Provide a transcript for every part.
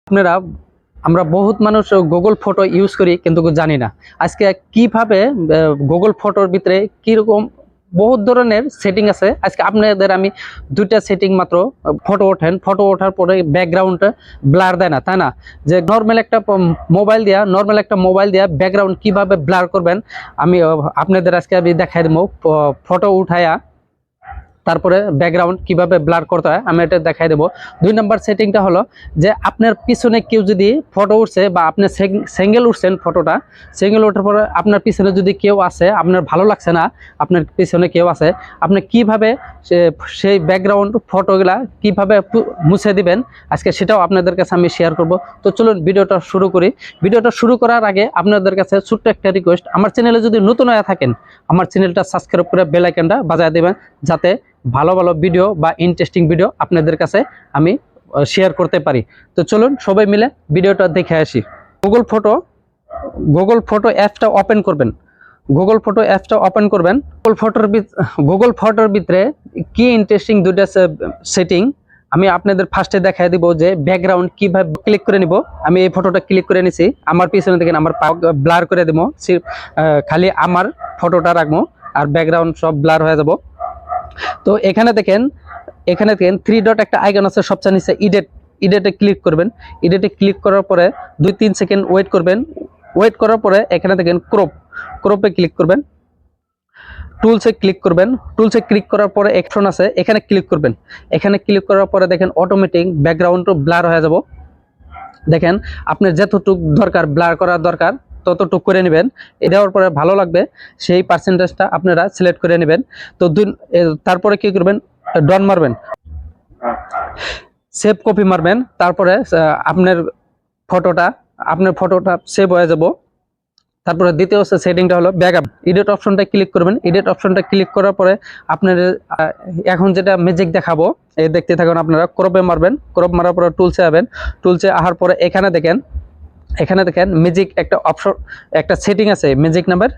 আপনারা আমরা বহুত মানুষ গুগল ফটো ইউজ করি কিন্তু জানি না আজকে কিভাবে গুগল ফটোর ভিতরে কিরকম বহুত ধরনের সেটিং আছে। আজকে আপনাদের আমি দুইটা সেটিং মাত্র। ফটো ওঠার পরে ব্যাকগ্রাউন্ডটা ব্লার দেয় না, তাই না? যে নর্মাল একটা মোবাইল দিয়া ব্যাকগ্রাউন্ড কিভাবে ব্লার করবেন আমি আপনাদের আজকে আমি দেখাই দেবো। ফটো উঠায়া তারপরে ব্যাকগ্রাউন্ড কিভাবে ব্লার করতে হয় আমি এটা দেখাই দেবো। 2 নম্বর সেটিংটা হলো যে আপনার পিছনে কেউ যদি ফটো উঠছে বা আপনি সিঙ্গেল উঠছেন, ফটোটা সিঙ্গেল ওঠার পরে আপনার পিছনে যদি কেউ আছে, আপনার ভালো লাগছে না, আপনার পিছনে কেউ আছে, আপনি কিভাবে সেই ব্যাকগ্রাউন্ড ফটোগুলা কিভাবে মুছে দিবেন আজকে সেটাও আপনাদের কাছে আমি শেয়ার করব। তো চলুন ভিডিওটা শুরু করি। ভিডিওটা শুরু করার আগে আপনাদের কাছে ছোট্ট একটা রিকোয়েস্ট, আমার চ্যানেলে যদি নতুন হয়ে থাকেন আমার চ্যানেলটা সাবস্ক্রাইব করে বেল আইকনটা বাজায় দেবেন, যাতে ভালো ভালো ভিডিও বা ইন্টারেস্টিং ভিডিও আপনাদের কাছে আমি শেয়ার করতে পারি। তো চলুন সবাই মিলে ভিডিওটা দেখে আসি। গুগল ফটো অ্যাপটা ওপেন করবেন। গুগল ফটোর ভিতরে কি ইন্টারেস্টিং দুইটা সেটিং আমি আপনাদের ফার্স্টে দেখাই দিব। যে ব্যাকগ্রাউন্ড কিভাবে ক্লিক করে নিব। আমি এই ফটোটা ক্লিক করে নিছি, আমার পিছনে দেখেন আমার পা ব্লার করে দেবো, খালি আমার ফটোটা রাখবো আর ব্যাকগ্রাউন্ড সব ব্লার হয়ে যাব। তো এখানে দেখেন 3 ডট একটা আইকন আছে সবচেয়ে নিচে, ইডিটে ক্লিক করবেন। ইডিটে ক্লিক করার পরে 2-3 সেকেন্ড ওয়েট করবেন। ওয়েট করার পরে এখানে দেখেন ক্রপে ক্লিক করবেন। টুলসে ক্লিক করার পরে অপশন আছে, এখানে ক্লিক করবেন। এখানে ক্লিক করার পরে দেখেন অটোমেটিক ব্যাকগ্রাউন্ড ব্লার হয়ে যাব। দেখেন আপনার যতটুকু দরকার ব্লার করার দরকার ততটুকু করে নেবেন। দেওয়ার পরে ভালো লাগবে সেই পার্সেন্টেজটা আপনারা সিলেক্ট করে নেবেন। তো তারপরে কি করবেন, ডন মারবেন, সেভ কপি মারবেন। তারপরে আপনার ফটোটা সেভ হয়ে যাব। তারপরে দ্বিতীয় সেটিংটা হলো ব্যাকআপ। এডিট অপশনটা ক্লিক করবেন। এডিট অপশনটা ক্লিক করার পরে আপনার এখন যেটা ম্যাজিক দেখাবো এই দেখতে থাকুন আপনারা। ক্রপে মারবেন, ক্রপ মারার পরে টুলসে যাবেন। টুলসে আসার পরে এখানে দেখেন ম্যাজিক একটা অপশন, একটা সেটিং আছে, ম্যাজিক নাম্বার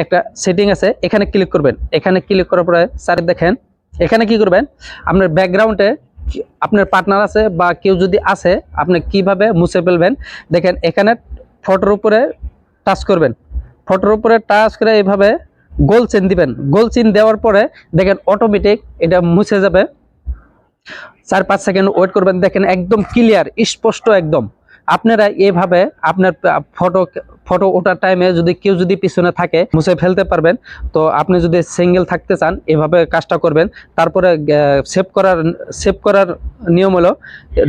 একটা সেটিং আছে, এখানে ক্লিক করবেন। এখানে ক্লিক করার পরে স্যার দেখেন এখানে কি করবেন, আপনার ব্যাকগ্রাউন্ডে আপনার পার্টনার আছে বা কেউ যদি আছে আপনি কিভাবে মুছে ফেলবেন। দেখেন এখানে ফটোর উপরে টাচ করবেন। ফটোর উপরে টাচ করে এইভাবে গোল চেন দিবেন। গোল চেন দেওয়ার পরে দেখেন অটোমেটিক এটা মুছে যাবে। 4-5 সেকেন্ড ওয়েট করবেন। দেখেন একদম ক্লিয়ার স্পষ্ট একদম। আপনারা এভাবে আপনার ফটো ওঠার টাইমে যদি কেউ পিছনে থাকে মুছে ফেলতে পারবেন। তো আপনি যদি সিঙ্গেল থাকতে চান এভাবে কাজটা করবেন। তারপরে সেভ করার নিয়ম হলো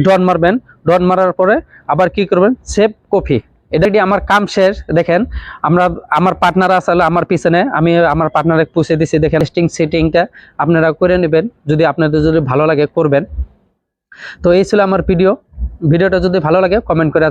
ডন মারবেন। ডন মারার পরে আবার কি করবেন, সেভ কপি। এটা আমার কাম শেষ। দেখেন আমার পার্টনার আসলে আমার পিছনে, আমি আমার পার্টনারে পুষে দিছি। দেখেন সেটিংটা আপনারা করে নেবেন, যদি আপনাদের ভালো লাগে করবেন। তো এই ছিল আমার ভিডিওটা যদি ভালো লাগে কমেন্ট করে